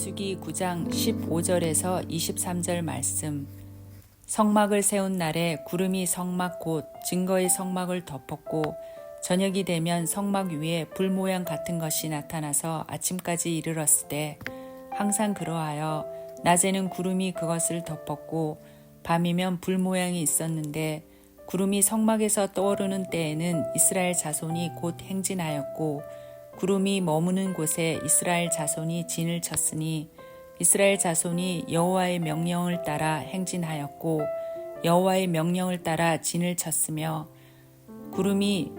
민수기 9장 15절에서 23절 말씀. 성막을 세운 날에 구름이 성막 곧 증거의 성막을 덮었고 저녁이 되면 성막 위에 불 모양 같은 것이 나타나서 아침까지 이르렀으되 항상 그러하여 낮에는 구름이 그것을 덮었고 밤이면 불 모양이 있었는데 구름이 성막에서 떠오르는 때에는 이스라엘 자손이 곧 행진하였고 구름이 머무는 곳에 이스라엘 자손이 진을 쳤으니 이스라엘 자손이 여호와의 명령을 따라 행진하였고 여호와의 명령을 따라 진을 쳤으며 구름이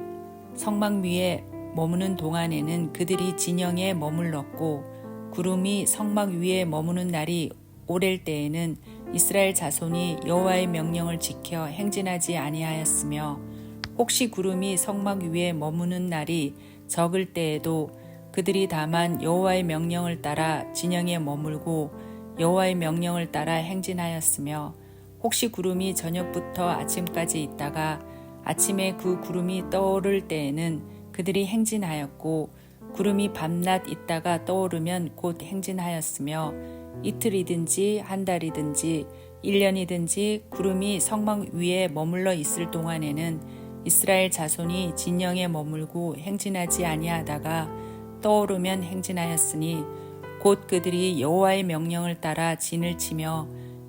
성막 위에 머무는 동안에는 그들이 진영에 머물렀고 구름이 성막 위에 머무는 날이 오랠 때에는 이스라엘 자손이 여호와의 명령을 지켜 행진하지 아니하였으며 혹시 구름이 성막 위에 머무는 날이 적을 때에도 그들이 다만 여호와의 명령을 따라 진영에 머물고 여호와의 명령을 따라 행진하였으며 혹시 구름이 저녁부터 아침까지 있다가 아침에 그 구름이 떠오를 때에는 그들이 행진하였고 구름이 밤낮 있다가 떠오르면 곧 행진하였으며 이틀이든지 한 달이든지 1년이든지 구름이 성막 위에 머물러 있을 동안에는 이스라엘 자손이 진영에 머물고 행진하지 아니하다가 떠오르면 행진하였으니 곧 그들이 여호와의 명령을 따라 진을 치며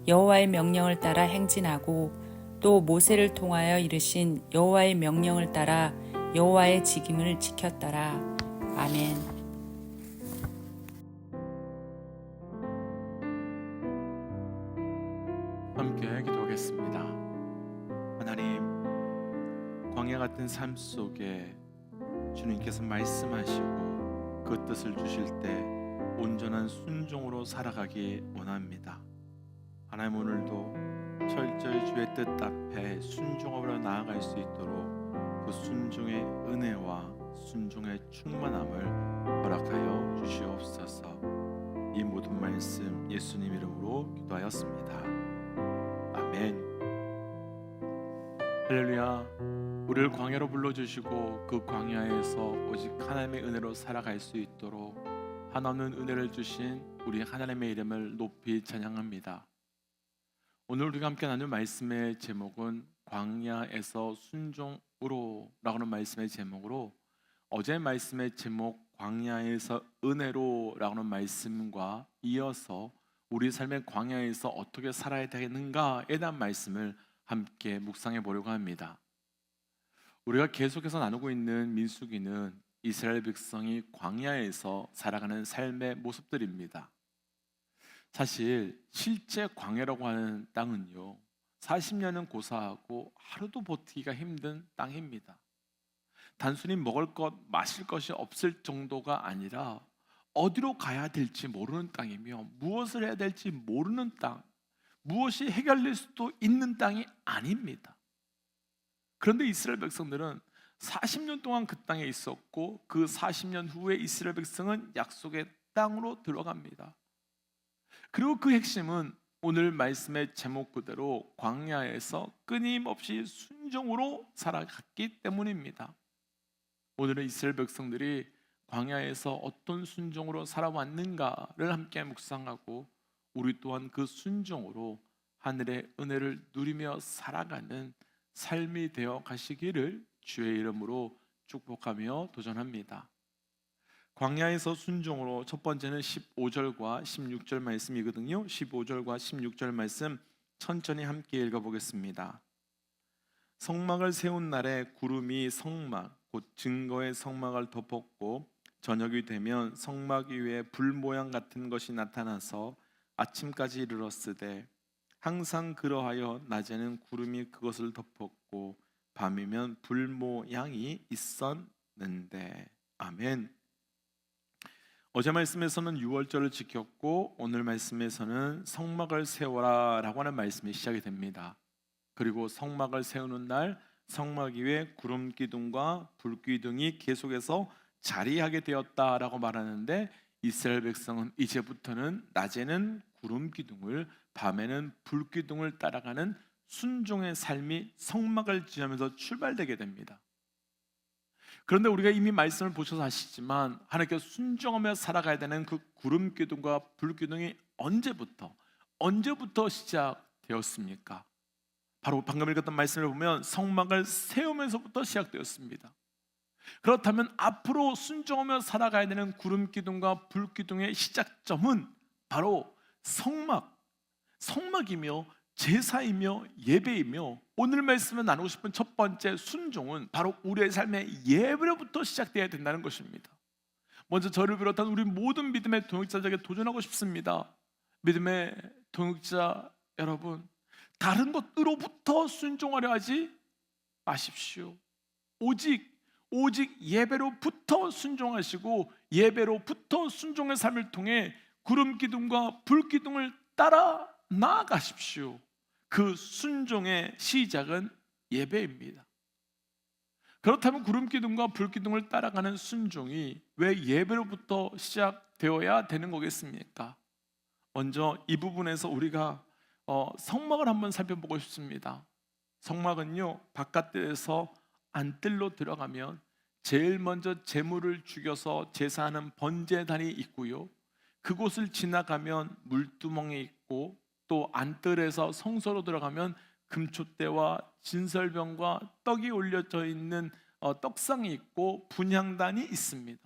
여호와의 명령을 따라 행진하고 또 모세를 통하여 이르신 여호와의 명령을 따라 여호와의 직임을 지켰더라. 아멘. 함께 기도하겠습니다. 하나님, 광야 같은 삶 속에 주님께서 말씀하시고 그 뜻을 주실 때 온전한 순종으로 살아가기 원합니다. 하나님, 오늘도 철저히 주의 뜻 앞에 순종하며 나아갈 수 있도록 그 순종의 은혜와 순종의 충만함을 허락하여 주시옵소서. 이 모든 말씀 예수님 이름으로 기도하였습니다. 아멘. 할렐루야. 우리를 광야로 불러주시고 그 광야에서 오직 하나님의 은혜로 살아갈 수 있도록 한없는 은혜를 주신 우리 하나님의 이름을 높이 찬양합니다. 오늘 우리가 함께 나눌 말씀의 제목은 광야에서 순종으로 라고 하는 말씀의 제목으로 어제 말씀의 제목 광야에서 은혜로 라고 하는 말씀과 이어서 우리 삶의 광야에서 어떻게 살아야 되는가에 대한 말씀을 함께 묵상해 보려고 합니다. 우리가 계속해서 나누고 있는 민수기는 이스라엘 백성이 광야에서 살아가는 삶의 모습들입니다. 사실 실제 광야라고 하는 땅은요 40년은 고사하고 하루도 버티기가 힘든 땅입니다. 단순히 먹을 것, 마실 것이 없을 정도가 아니라 어디로 가야 될지 모르는 땅이며 무엇을 해야 될지 모르는 땅, 무엇이 해결될 수도 있는 땅이 아닙니다. 그런데 이스라엘 백성들은 40년 동안 그 땅에 있었고 그 40년 후에 이스라엘 백성은 약속의 땅으로 들어갑니다. 그리고 그 핵심은 오늘 말씀의 제목 그대로 광야에서 끊임없이 순종으로 살아갔기 때문입니다. 오늘은 이스라엘 백성들이 광야에서 어떤 순종으로 살아왔는가를 함께 묵상하고 우리 또한 그 순종으로 하늘의 은혜를 누리며 살아가는 삶이 되어 가시기를 주의 이름으로 축복하며 도전합니다. 광야에서 순종으로 첫 번째는 15절과 16절 말씀이거든요. 15절과 16절 말씀 천천히 함께 읽어보겠습니다. 성막을 세운 날에 구름이 성막 곧 증거의 성막을 덮었고 저녁이 되면 성막 위에 불 모양 같은 것이 나타나서 아침까지 이르렀으되 항상 그러하여 낮에는 구름이 그것을 덮었고 밤이면 불 모양이 있었는데. 아멘. 어제 말씀에서는 6월절을 지켰고 오늘 말씀에서는 성막을 세워라 라고 하는 말씀이 시작이 됩니다. 그리고 성막을 세우는 날 성막 위에 구름 기둥과 불 기둥이 계속해서 자리하게 되었다라고 말하는데 이스라엘 백성은 이제부터는 낮에는 구름 기둥을 밤에는 불 기둥을 따라가는 순종의 삶이 성막을 지으면서 출발되게 됩니다. 그런데 우리가 이미 말씀을 보셔서 아시지만 하나님께 순종하며 살아가야 되는 그 구름 기둥과 불 기둥이 언제부터 시작되었습니까? 바로 방금 읽었던 말씀을 보면 성막을 세우면서부터 시작되었습니다. 그렇다면 앞으로 순종하며 살아가야 되는 구름 기둥과 불 기둥의 시작점은 바로 성막이며 제사이며 예배이며, 오늘 말씀을 나누고 싶은 첫 번째 순종은 바로 우리의 삶의 예배로부터 시작되어야 된다는 것입니다. 먼저 저를 비롯한 우리 모든 믿음의 동역자들에게 도전하고 싶습니다. 믿음의 동역자 여러분, 다른 것으로부터 순종하려 하지 마십시오. 오직 예배로부터 순종하시고 예배로부터 순종의 삶을 통해 구름 기둥과 불 기둥을 따라 나아가십시오. 그 순종의 시작은 예배입니다. 그렇다면 구름 기둥과 불 기둥을 따라가는 순종이 왜 예배로부터 시작되어야 되는 거겠습니까? 먼저 이 부분에서 우리가 성막을 한번 살펴보고 싶습니다. 성막은요, 바깥에서 안뜰로 들어가면 제일 먼저 제물을 죽여서 제사하는 번제단이 있고요, 그곳을 지나가면 물두멍이 있고, 또 안뜰에서 성소로 들어가면 금촛대와 진설병과 떡이 올려져 있는 떡상이 있고 분향단이 있습니다.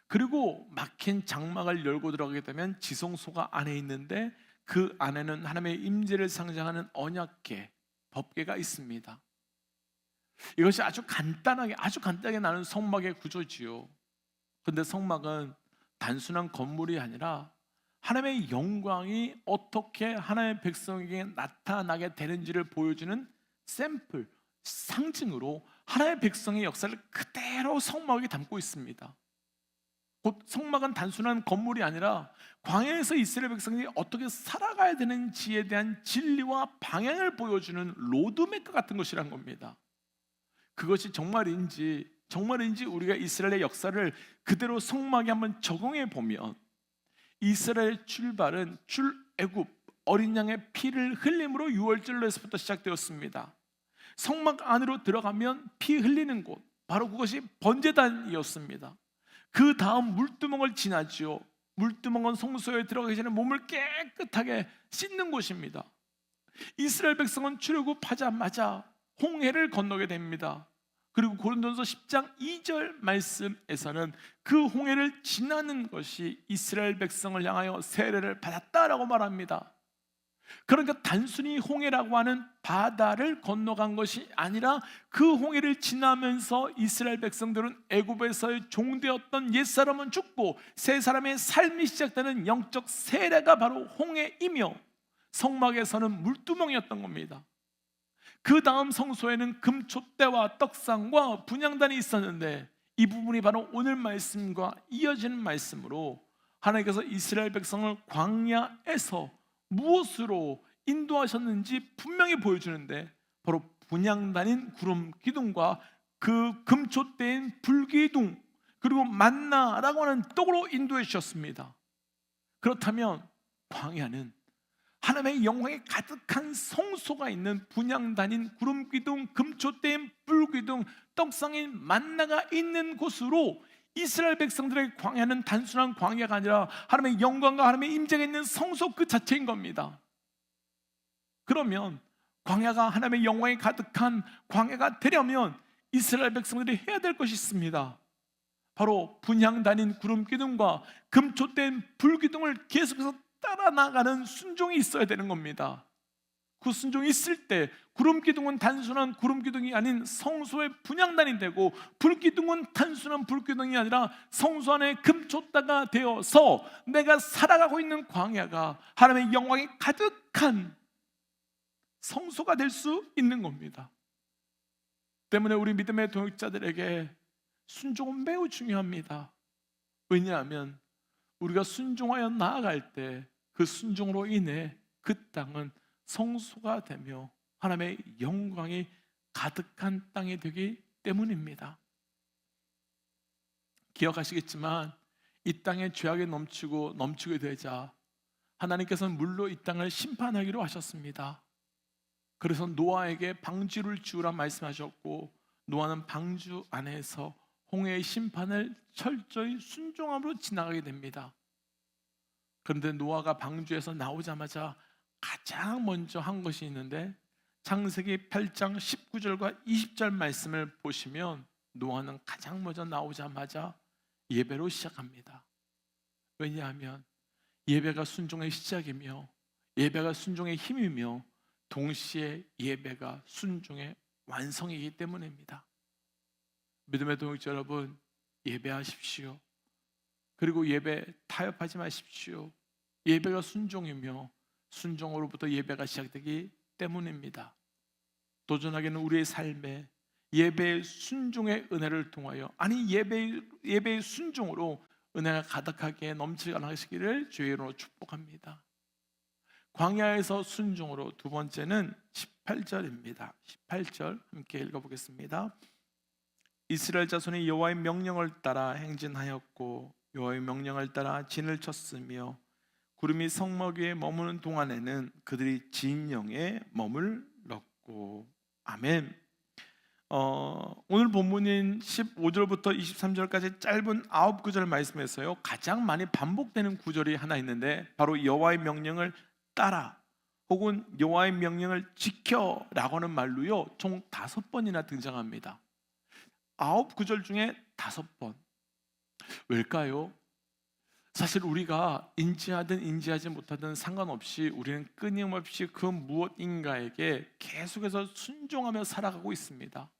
그리고 막힌 장막을 열고 들어가게 되면 지성소가 안에 있는데, 그 안에는 하나님의 임재를 상징하는 언약궤, 법궤가 있습니다. 이것이 아주 간단하게 나눈 성막의 구조지요. 그런데 성막은 단순한 건물이 아니라 하나님의 영광이 어떻게 하나님의 백성에게 나타나게 되는지를 보여주는 샘플, 상징으로 하나님의 백성의 역사를 그대로 성막에 담고 있습니다. 곧 성막은 단순한 건물이 아니라 광야에서 이스라엘 백성이 어떻게 살아가야 되는지에 대한 진리와 방향을 보여주는 로드맵 같은 것이란 겁니다. 그것이 정말인지 우리가 이스라엘의 역사를 그대로 성막에 한번 적용해 보면, 이스라엘 출발은 출애굽 어린 양의 피를 흘림으로 유월절로에서부터 시작되었습니다. 성막 안으로 들어가면 피 흘리는 곳, 바로 그것이 번제단이었습니다. 그 다음 물두멍을 지나지요. 물두멍은 성소에 들어가기 전에 몸을 깨끗하게 씻는 곳입니다. 이스라엘 백성은 출애굽하자마자 홍해를 건너게 됩니다. 그리고 고린도전서 10장 2절 말씀에서는 그 홍해를 지나는 것이 이스라엘 백성을 향하여 세례를 받았다라고 말합니다. 그러니까 단순히 홍해라고 하는 바다를 건너간 것이 아니라 그 홍해를 지나면서 이스라엘 백성들은 애굽에서의 종되었던 옛사람은 죽고 새 사람의 삶이 시작되는 영적 세례가 바로 홍해이며, 성막에서는 물두멍이었던 겁니다. 그 다음 성소에는 금촛대와 떡상과 분향단이 있었는데, 이 부분이 바로 오늘 말씀과 이어지는 말씀으로 하나님께서 이스라엘 백성을 광야에서 무엇으로 인도하셨는지 분명히 보여주는데, 바로 분향단인 구름 기둥과 그 금촛대인 불기둥, 그리고 만나라고 하는 떡으로 인도해 주셨습니다. 그렇다면 광야는 하나님의 영광이 가득한 성소가 있는 분향단인 구름기둥, 금촛대인 불기둥, 떡상인 만나가 있는 곳으로, 이스라엘 백성들의 광야는 단순한 광야가 아니라 하나님의 영광과 하나님의 임재가 있는 성소 그 자체인 겁니다. 그러면 광야가 하나님의 영광이 가득한 광야가 되려면 이스라엘 백성들이 해야 될 것이 있습니다. 바로 분향단인 구름기둥과 금촛대인 불기둥을 계속해서 따라 나가는 순종이 있어야 되는 겁니다. 그 순종이 있을 때 구름기둥은 단순한 구름기둥이 아닌 성소의 분향단이 되고, 불기둥은 단순한 불기둥이 아니라 성소 안에 금촛대가 되어서 내가 살아가고 있는 광야가 하나님의 영광이 가득한 성소가 될 수 있는 겁니다. 때문에 우리 믿음의 동역자들에게 순종은 매우 중요합니다. 왜냐하면 우리가 순종하여 나아갈 때 그 순종으로 인해 그 땅은 성소가 되며 하나님의 영광이 가득한 땅이 되기 때문입니다. 기억하시겠지만 이 땅에 죄악이 넘치게 되자 하나님께서는 물로 이 땅을 심판하기로 하셨습니다. 그래서 노아에게 방주를 지으라 말씀하셨고, 노아는 방주 안에서 홍해의 심판을 철저히 순종함으로 지나가게 됩니다. 그런데 노아가 방주에서 나오자마자 가장 먼저 한 것이 있는데, 창세기 8장 19절과 20절 말씀을 보시면 노아는 가장 먼저 나오자마자 예배로 시작합니다. 왜냐하면 예배가 순종의 시작이며 예배가 순종의 힘이며 동시에 예배가 순종의 완성이기 때문입니다. 믿음의 동역자 여러분, 예배하십시오. 그리고 예배 타협하지 마십시오. 예배가 순종이며 순종으로부터 예배가 시작되기 때문입니다. 도전하기는 우리의 삶에 예배의 순종의 은혜를 통하여, 아니 예배의 순종으로 은혜가 가득하게 넘치게 하시기를 주의 이름으로 축복합니다. 광야에서 순종으로 두 번째는 18절입니다. 18절 함께 읽어보겠습니다. 이스라엘 자손이 여호와의 명령을 따라 행진하였고 여호와의 명령을 따라 진을 쳤으며 구름이 성막 위에 머무는 동안에는 그들이 진영에 머물렀고. 아멘. 오늘 본문인 15절부터 23절까지 짧은 9구절 말씀에서요, 가장 많이 반복되는 구절이 하나 있는데 바로 여호와의 명령을 따라 혹은 여호와의 명령을 지켜라고 하는 말로요 총 5번이나 등장합니다. 9구절 중에 5번. 왜일까요? 사실 우리가 인지하든 인지하지 못하든 상관없이 우리는 끊임없이 그 무엇인가에게 계속해서 순종하며 살아가고 있습니다.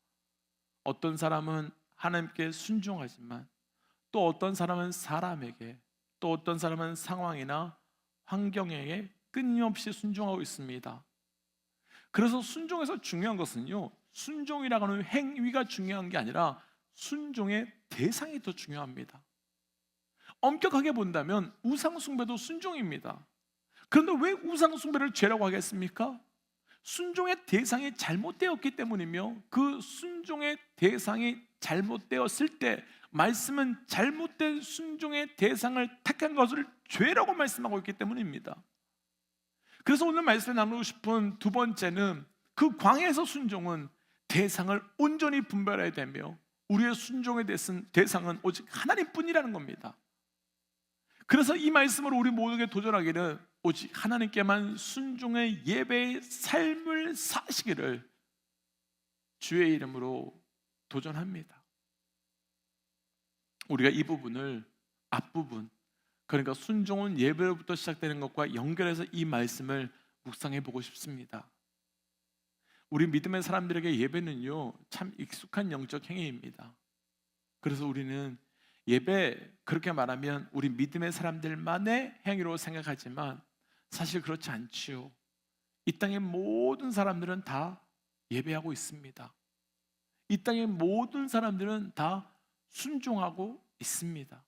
어떤 사람은 하나님께 순종하지만 또 어떤 사람은 사람에게, 또 어떤 사람은 상황이나 환경에게 끊임없이 순종하고 있습니다. 그래서 순종에서 중요한 것은요, 순종이라고 하는 행위가 중요한 게 아니라 순종의 대상이 더 중요합니다. 엄격하게 본다면 우상숭배도 순종입니다. 그런데 왜 우상숭배를 죄라고 하겠습니까? 순종의 대상이 잘못되었기 때문이며, 그 순종의 대상이 잘못되었을 때 말씀은 잘못된 순종의 대상을 택한 것을 죄라고 말씀하고 있기 때문입니다. 그래서 오늘 말씀에 나누고 싶은 두 번째는, 그 광야에서 순종은 대상을 온전히 분별해야 되며 우리의 순종의 대상은 오직 하나님뿐이라는 겁니다. 그래서 이 말씀으로 우리 모두에게 도전하기는 오직 하나님께만 순종의 예배의 삶을 사시기를 주의 이름으로 도전합니다. 우리가 이 부분을 앞부분, 그러니까 순종은 예배로부터 시작되는 것과 연결해서 이 말씀을 묵상해 보고 싶습니다. 우리 믿음의 사람들에게 예배는요 참 익숙한 영적 행위입니다. 그래서 우리는 예배, 그렇게 말하면 우리 믿음의 사람들만의 행위로 생각하지만 사실 그렇지 않지요. 이 땅의 모든 사람들은 다 예배하고 있습니다. 이 땅의 모든 사람들은 다 순종하고 있습니다.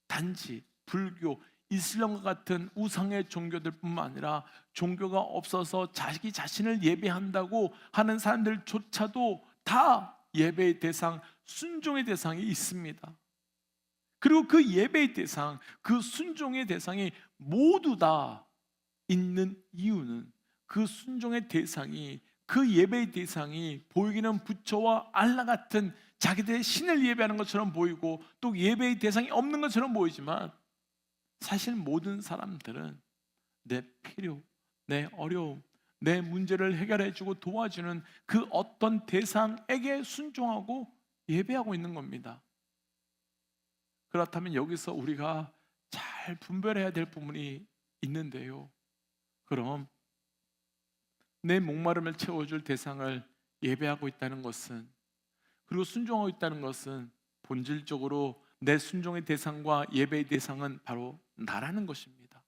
단지 불교, 이슬람과 같은 우상의 종교들뿐만 아니라 종교가 없어서 자기 자신을 예배한다고 하는 사람들조차도 다 예배의 대상, 순종의 대상이 있습니다. 그리고 그 예배의 대상, 그 순종의 대상이 모두 다 있는 이유는, 그 순종의 대상이, 그 예배의 대상이 보이기는 부처와 알라 같은 자기들의 신을 예배하는 것처럼 보이고 또 예배의 대상이 없는 것처럼 보이지만, 사실 모든 사람들은 내 필요, 내 어려움, 내 문제를 해결해주고 도와주는 그 어떤 대상에게 순종하고 예배하고 있는 겁니다. 그렇다면 여기서 우리가 잘 분별해야 될 부분이 있는데요, 그럼 내 목마름을 채워줄 대상을 예배하고 있다는 것은, 그리고 순종하고 있다는 것은 본질적으로 내 순종의 대상과 예배의 대상은 바로 나라는 것입니다.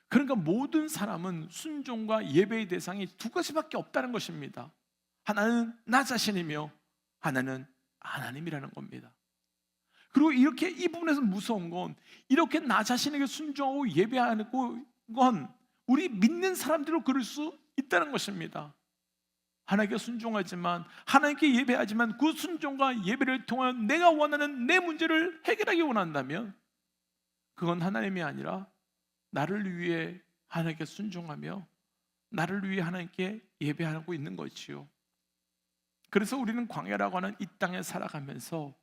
그러니까 모든 사람은 순종과 예배의 대상이 두 가지밖에 없다는 것입니다. 하나는 나 자신이며 하나는 하나님이라는 겁니다. 그리고 이렇게 이 부분에서 무서운 건, 이렇게 나 자신에게 순종하고 예배하는 건 우리 믿는 사람들로 그럴 수 있다는 것입니다. 하나님께 순종하지만, 하나님께 예배하지만 그 순종과 예배를 통하여 내가 원하는 내 문제를 해결하기 원한다면 그건 하나님이 아니라 나를 위해 하나님께 순종하며 나를 위해 하나님께 예배하고 있는 것이요. 그래서 우리는 광야라고 하는 이 땅에 살아가면서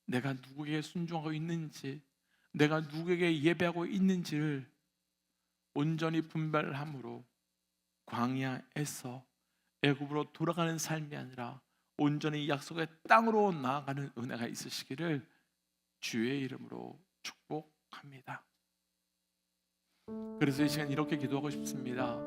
내가 누구에게 순종하고 있는지, 내가 누구에게 예배하고 있는지를 온전히 분별함으로 광야에서 애굽으로 돌아가는 삶이 아니라 온전히 약속의 땅으로 나아가는 은혜가 있으시기를 주의 이름으로 축복합니다. 그래서 이 시간 이렇게 기도하고 싶습니다.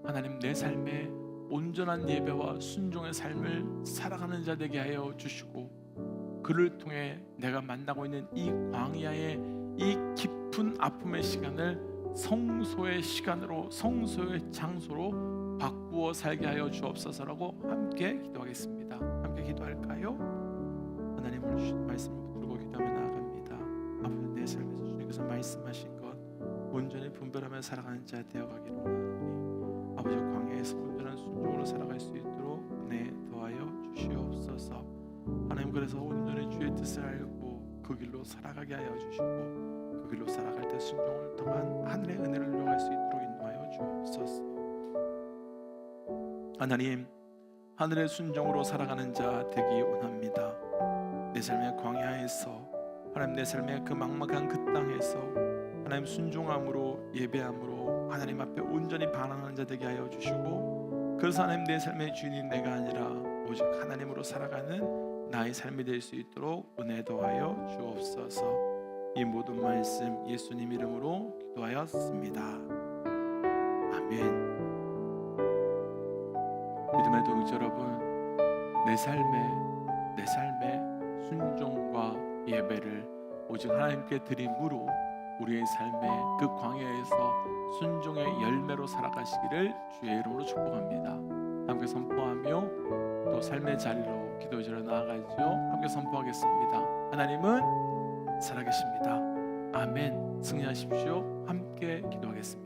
하나님, 내 삶에 온전한 예배와 순종의 삶을 살아가는 자 되게 하여 주시고, 그를 통해 내가 만나고 있는 이 광야의 이 깊은 아픔의 시간을 성소의 시간으로, 성소의 장소로 바꾸어 살게 하여 주옵소서라고 함께 기도하겠습니다. 함께 기도할까요? 하나님, 오늘 주신 말씀을 붙들고 기도하며 나아갑니다. 아버지, 내 삶에서 주님께서 말씀하신 것 온전히 분별하며 살아가는 자 되어가기를 원하노니, 아버지, 광야에서 온전한 순종으로 살아갈 수 있도록 은혜 더하여 주시옵소서. 하나님, 그래서 온전히 주의 뜻을 알고 그 길로 살아가게 하여 주시고, 그 길로 살아갈 때 순종을 통한 하늘의 은혜를 누려갈 수 있도록 인도하여 주옵소서. 하나님, 하늘의 순종으로 살아가는 자 되기 원합니다. 내 삶의 광야에서, 하나님, 내 삶의 그 막막한 그 땅에서 하나님 순종함으로, 예배함으로 하나님 앞에 온전히 반응하는 자 되게 하여 주시고, 그래서 하나님, 내 삶의 주인이 내가 아니라 오직 하나님으로 살아가는 나의 삶이 될 수 있도록 은혜 더하여 주옵소서. 이 모든 말씀 예수님 이름으로 기도하였습니다. 아멘. 믿음의 동지 여러분, 내 삶의 순종과 예배를 오직 하나님께 드림으로 우리의 삶의 그 광야에서 순종의 열매로 살아가시기를 주의 이름으로 축복합니다. 함께 선포하며 또 삶의 자리로 기도의 자리로 나아가죠. 함께 선포하겠습니다. 하나님은 살아계십니다. 아멘. 승리하십시오. 함께 기도하겠습니다.